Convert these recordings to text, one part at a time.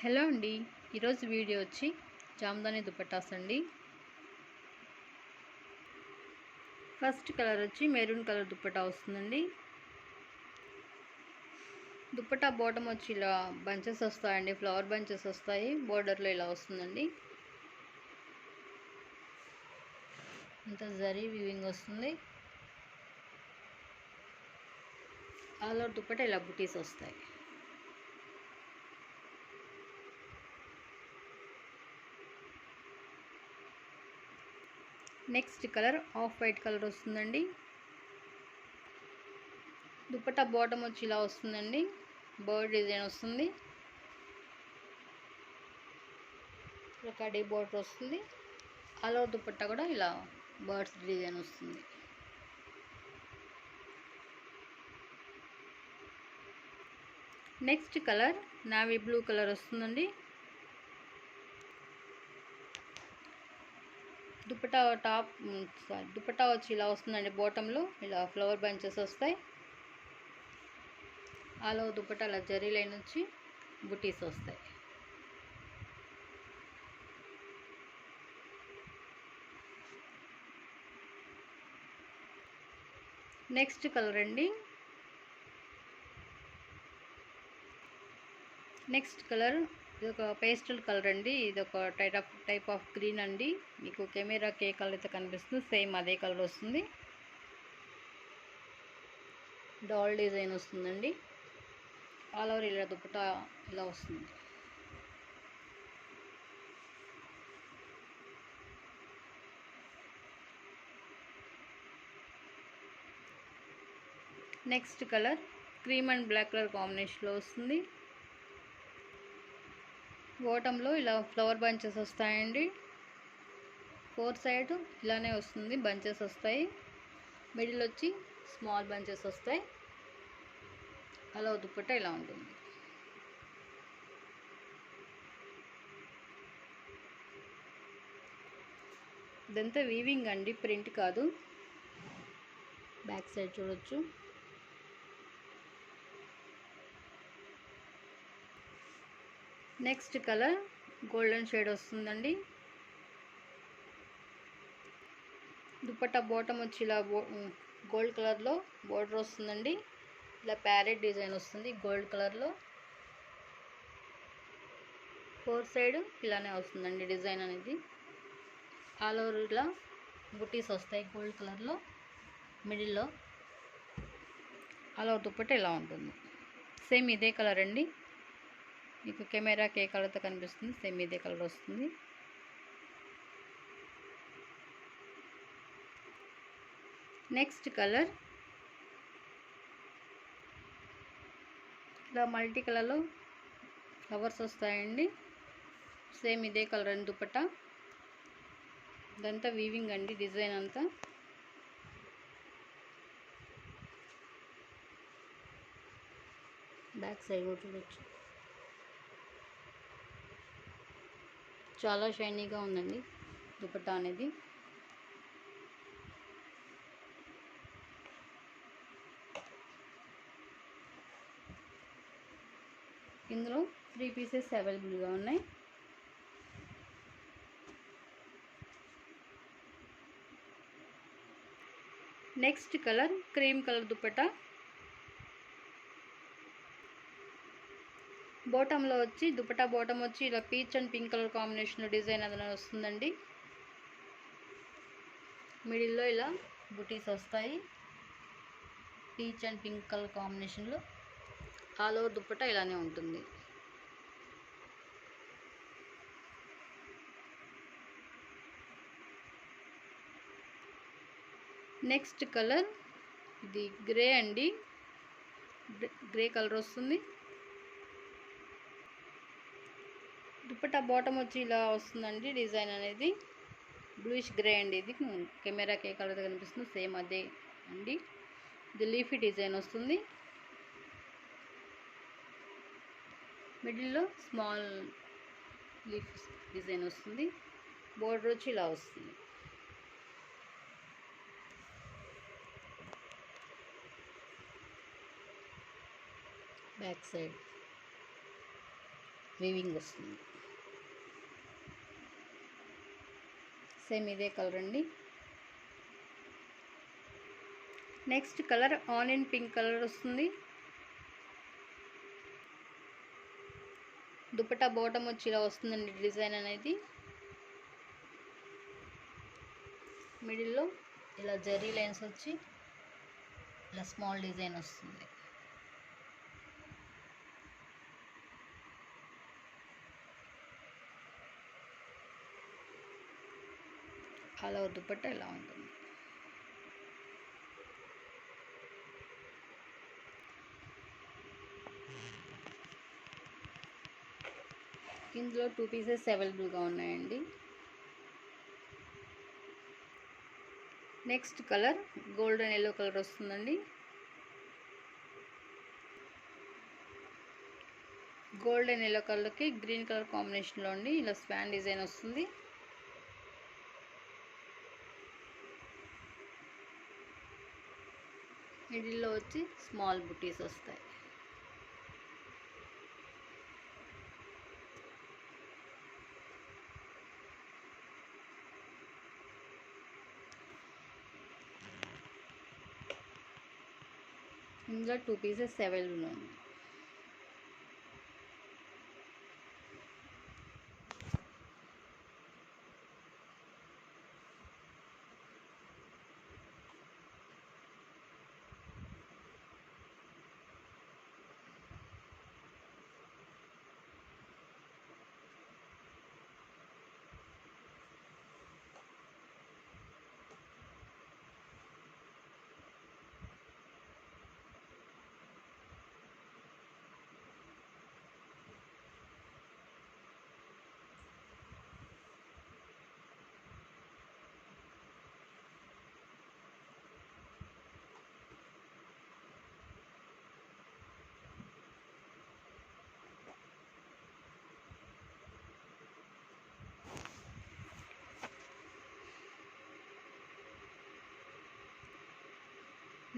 Hello అండి, ఈరోజు video వచ్చి జామ్దాని దుపట్టాస్ అండి. ఫస్ట్ కలర్ వచ్చి మెరూన్ కలర్ దుపట్టా వస్తుందండి. దుపట్టా బాటమ్ వచ్చి ఇలా బంచెస్ వస్తాయండి, ఫ్లవర్ బంచెస్ వస్తాయి. బోర్డర్లో ఇలా వస్తుందండి. అంతా జరీ వీవింగ్ వస్తుంది. ఆల్ ఓవర్ దుపట్టా ఇలా బుటీస్ వస్తాయి. Next colour off white colour వస్తుందండి. దుపట్టా బాటమ్ వచ్చి ఇలా వస్తుందండి, బర్డ్ డిజైన్ వస్తుంది. కడీ బోర్డర్ వస్తుంది. ఆల్ ఓవర్ దుపట్టా కూడా ఇలా బర్డ్స్ డిజైన్ వస్తుంది. Next colour navy blue colour వస్తుందండి. దుపట్టా వచ్చి ఇలా వస్తుందండి. బాటంలో ఇలా ఫ్లవర్ బంచెస్ వస్తాయి. ఆల్ ఓవర్ దుపట్టా ఇలా జరీ లైన్ వచ్చి బుటీస్ వస్తాయి. నెక్స్ట్ కలర్ అండి. నెక్స్ట్ కలర్ ఇది ఒక పేస్టల్ కలర్ అండి. ఇది ఒక టైప్ ఆఫ్ గ్రీన్ అండి. మీకు కెమెరాకి ఏ కలర్ అయితే కనిపిస్తుందో సేమ్ అదే కలర్ వస్తుంది. డాల్ డిజైన్ వస్తుందండి. ఆల్ ఓవర్ ఇలా దుపట్టా ఇలా వస్తుంది. Next colour cream and black colour కాంబినేషన్లో వస్తుంది. బాటంలో ఇలా ఫ్లవర్ బంచెస్ వస్తాయండి. 4 సైడ్ ఇలానే వస్తుంది, బంచెస్ వస్తాయి. మిడిల్ వచ్చి స్మాల్ బంచెస్ వస్తాయి. అలా దుపట్టా ఇలా ఉంటుంది. ఇదంతా వీవింగ్ అండి, ప్రింట్ కాదు. బ్యాక్ సైడ్ చూడొచ్చు. నెక్స్ట్ కలర్ గోల్డెన్ షేడ్ వస్తుందండి. దుపట్టా బాటమ్ వచ్చి ఇలా గోల్డ్ కలర్లో బోర్డర్ వస్తుందండి. ఇలా ప్యారెట్ డిజైన్ వస్తుంది గోల్డ్ కలర్లో. 4 సైడ్ ఇలానే వస్తుందండి డిజైన్ అనేది. ఆల్ ఓవర్ ఇలా బుటీస్ వస్తాయి గోల్డ్ కలర్లో. మిడిల్లో ఆల్ ఓవర్ దుపట్టా ఇలా ఉంటుంది. సేమ్ ఇదే కలర్ అండి. మీకు కెమెరాకి ఏ కలర్తో కనిపిస్తుంది సేమ్ ఇదే కలర్ వస్తుంది. నెక్స్ట్ కలర్ ఇలా మల్టీ కలర్లో ఫ్లవర్స్ వస్తాయండి. సేమ్ ఇదే కలర్ అండి దుపట్టా. ఇదంతా వీవింగ్ అండి, డిజైన్ అంతా. బ్యాక్ సైడ్ కూడా చూడొచ్చు. చాలా షైనీగా ఉందండి దుపట్టా అనేది. ఇందులో 3 పీసెస్ అవైలబుల్గా ఉన్నాయి. Next colour cream colour dupatta. బాటంలో వచ్చి దుపట్టా బాటమ్ వచ్చి ఇలా పీచ్ అండ్ పింక్ కలర్ కాంబినేషన్లో డిజైన్ అదన వస్తుందండి. మిడిల్లో ఇలా బుటీస్ వస్తాయి పీచ్ అండ్ పింక్ కలర్ కాంబినేషన్లో. ఆల్ ఓవర్ దుపట్టా ఇలానే ఉంటుంది. నెక్స్ట్ కలర్ ఇది గ్రే అండి, గ్రే కలర్ వస్తుంది. దుపట్టా బాటమ్ వచ్చి ఇలా వస్తుందండి డిజైన్ అనేది. బ్లూయిష్ గ్రే అండి. ఇది కెమెరాకి ఏ కలర్ కనిపిస్తుందో సేమ్ అదే అండి. ఇది లీఫీ డిజైన్ వస్తుంది. మిడిల్లో స్మాల్ లీఫ్ డిజైన్ వస్తుంది. బోర్డర్ వచ్చి ఇలా వస్తుంది. బ్యాక్ సైడ్ వీవింగ్ వస్తుంది. సేమ్ ఇదే కలర్ అండి. Next colour onion pink colour వస్తుంది. దుపట్టా బాటమ్ వచ్చి ఇలా వస్తుందండి డిజైన్ అనేది. మిడిల్లో ఇలా జరీ లైన్స్ వచ్చి ఇలా స్మాల్ డిజైన్ వస్తుంది. అలా దుపట్టా ఇలా ఉంటుంది. ఇందులో 2 పీసెస్ అవైలబుల్గా ఉన్నాయండి. Next colour golden yellow colour వస్తుందండి. గోల్డెన్ ఎల్లో కలర్కి గ్రీన్ కలర్ కాంబినేషన్లో అండి ఇలా స్పాన్ డిజైన్ వస్తుంది. మిడిల్లో వచ్చి స్మాల్ బుటీస్ వస్తాయి. ఇందులో 2 పీసెస్ అవైలబుల్ ఉంది.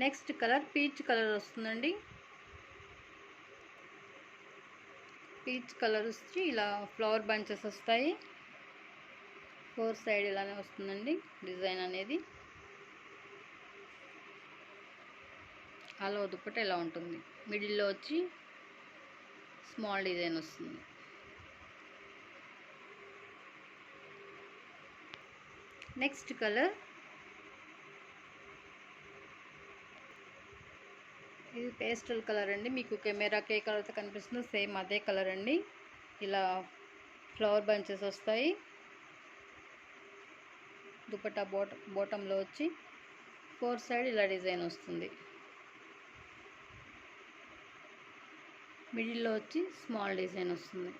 నెక్స్ట్ కలర్ పీచ్ కలర్ వస్తుందండి. పీచ్ కలర్ వచ్చి ఇలా ఫ్లవర్ బంచెస్ వస్తాయి. 4 సైడ్ ఇలానే వస్తుందండి డిజైన్ అనేది. అలా దుపట్టా ఇలా ఉంటుంది. మిడిల్లో వచ్చి స్మాల్ డిజైన్ వస్తుంది. నెక్స్ట్ కలర్ ఇది పేస్టల్ కలర్ అండి. మీకు కెమెరాకి ఏ కలర్తో కనిపిస్తుందో సేమ్ అదే కలర్ అండి. ఇలా ఫ్లవర్ బంచెస్ వస్తాయి. దుపట్టా బాటంలో వచ్చి 4 సైడ్ ఇలా డిజైన్ వస్తుంది. మిడిల్లో వచ్చి స్మాల్ డిజైన్ వస్తుంది.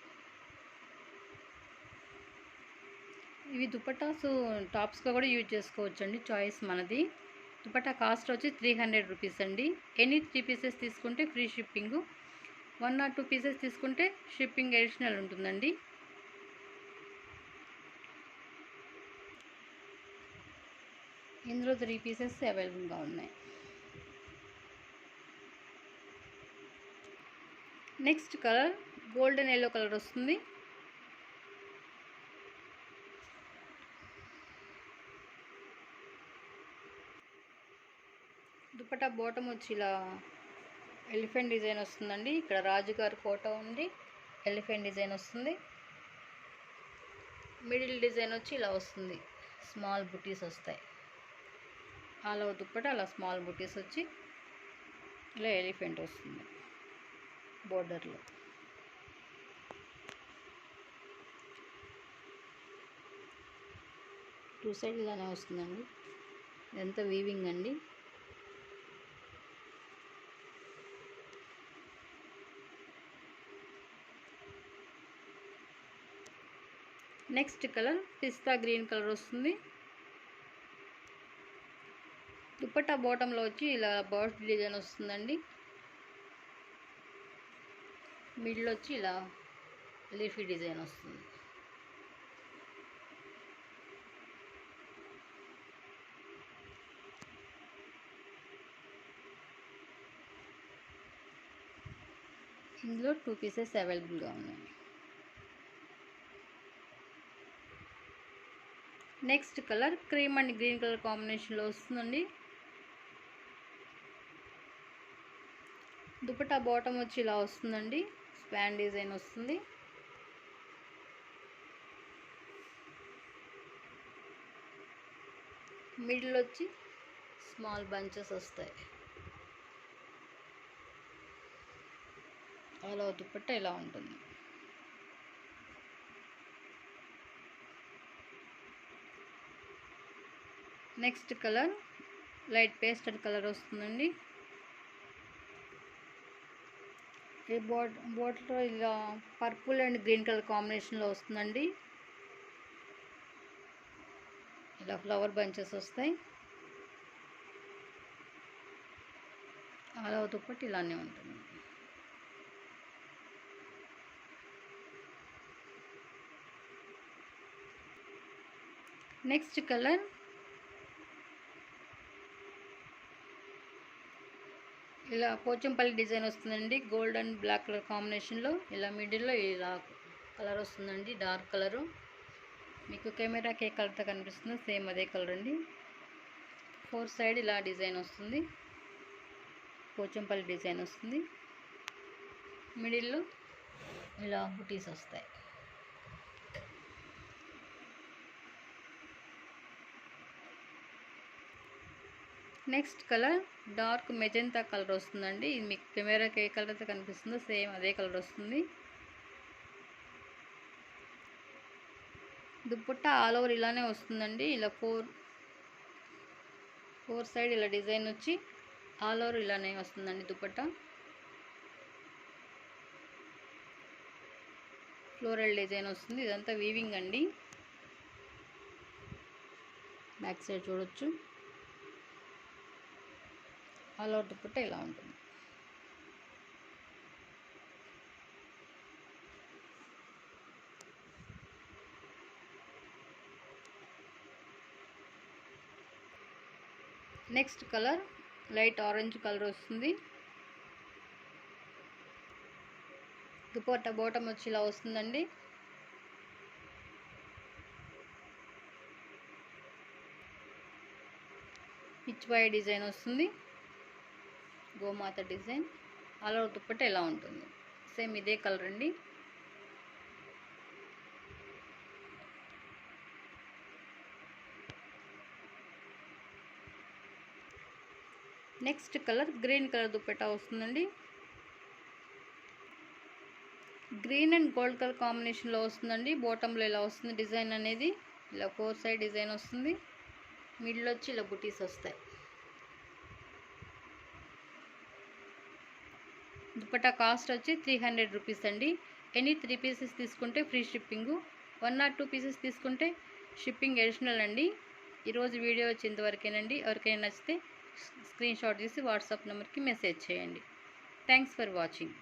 ఇవి దుపట్టాస్ టాప్స్గా కూడా యూజ్ చేసుకోవచ్చు అండి, చాయిస్ మనది. దుపట్టా కాస్ట్ వచ్చి 300 రూపీస్ అండి. ఎనీ 3 పీసెస్ తీసుకుంటే ఫ్రీ షిప్పింగ్. 1 or 2 పీసెస్ తీసుకుంటే షిప్పింగ్ అడిషనల్ ఉంటుందండి. ఇందులో 3 పీసెస్ అవైలబుల్గా ఉన్నాయి. Next colour golden yellow colour వస్తుంది. దుపట్టా బాటమ్ వచ్చి ఇలా ఎలిఫెంట్ డిజైన్ వస్తుందండి. ఇక్కడ రాజుగారి ఫోటో ఉంది, ఎలిఫెంట్ డిజైన్ వస్తుంది. మిడిల్ డిజైన్ వచ్చి ఇలా వస్తుంది, స్మాల్ బుటీస్ వస్తాయి. అలా దుపట్టా అలా స్మాల్ బుటీస్ వచ్చి ఇలా ఎలిఫెంట్ వస్తుంది బోర్డర్లో. టూ సైడ్ ఇలానే వస్తుందండి. ఇదంతా వీవింగ్ అండి. నెక్స్ట్ కలర్ పిస్తా గ్రీన్ కలర్ వస్తుంది. దుపట్టా బాటంలో వచ్చి ఇలా బర్డ్ డిజైన్ వస్తుందండి. మిడిల్ వచ్చి ఇలా లీఫీ డిజైన్ వస్తుంది. ఇందులో 2 పీసెస్ అవైలబుల్గా ఉన్నాయి. Next colour cream and green colour కాంబినేషన్లో వస్తుందండి. దుపట్టా బాటమ్ వచ్చి ఇలా వస్తుందండి. స్పాన్ డిజైన్ వస్తుంది. మిడిల్ వచ్చి స్మాల్ బంచెస్ వస్తాయి. అలా దుపట్టా ఇలా ఉంటుంది. Next colour light pastel colour వస్తుందండి. ఈ బాటిల్లో ఇలా పర్పుల్ అండ్ గ్రీన్ కలర్ కాంబినేషన్లో వస్తుందండి. ఇలా ఫ్లవర్ బంచెస్ వస్తాయి. అలా దుపట్టా ఇలానే ఉంటుంది. నెక్స్ట్ కలర్ ఇలా పోచంపల్లి డిజైన్ వస్తుందండి. గోల్డ్ అండ్ బ్లాక్ కలర్ కాంబినేషన్లో ఇలా మిడిల్లో ఇలా కలర్ వస్తుందండి. Dark colour. మీకు కెమెరాకి ఏ కలర్తో కనిపిస్తుందో సేమ్ అదే కలర్ అండి. 4 సైడ్ ఇలా డిజైన్ వస్తుంది. పోచంపల్లి డిజైన్ వస్తుంది. మిడిల్లో ఇలా బుటీస్ వస్తాయి. Next colour dark magenta colour వస్తుందండి. ఇది మీకు కెమెరాకి ఏ కలర్తో కనిపిస్తుందో సేమ్ అదే కలర్ వస్తుంది. దుపట్టా ఆల్ ఓవర్ ఇలానే వస్తుందండి. ఇలా ఫోర్ సైడ్ ఇలా డిజైన్ వచ్చి ఆల్ ఓవర్ ఇలానే వస్తుందండి. దుపట్టా ఫ్లోరల్ డిజైన్ వస్తుంది. ఇదంతా వీవింగ్ అండి. బ్యాక్ సైడ్ చూడొచ్చు. ఆల్ ఓవర్ దుపట్టా ఇలా ఉంటుంది. Next colour light orange colour వస్తుంది. దుపట్టా బాటమ్ వచ్చి ఇలా వస్తుందండి. పిచ్వాయి డిజైన్ వస్తుంది. గోమాత డిజైన్. ఆల్ ఓవర్ దుపట్టా ఎలా ఉంటుంది. సేమ్ ఇదే కలర్ అండి. Next colour green colour dupatta వస్తుందండి. గ్రీన్ అండ్ గోల్డ్ కలర్ కాంబినేషన్లో వస్తుందండి. బాటంలో ఇలా వస్తుంది డిజైన్ అనేది. ఇలా 4 సైడ్ డిజైన్ వస్తుంది. మిడిల్ వచ్చి ఇలా బుటీస్ వస్తాయి. దుపట్టా కాస్ట్ వచ్చి 300 రూపీస్ అండి. ఎనీ 3 పీసెస్ తీసుకుంటే ఫ్రీ షిప్పింగు. 1 or 2 పీసెస్ తీసుకుంటే షిప్పింగ్ అడిషనల్ అండి. ఈరోజు వీడియో వచ్చేంతవరకేనండి. ఎవరికైనా నచ్చితే స్క్రీన్ షాట్ తీసి వాట్సాప్ నెంబర్కి మెసేజ్ చేయండి. Thanks for watching.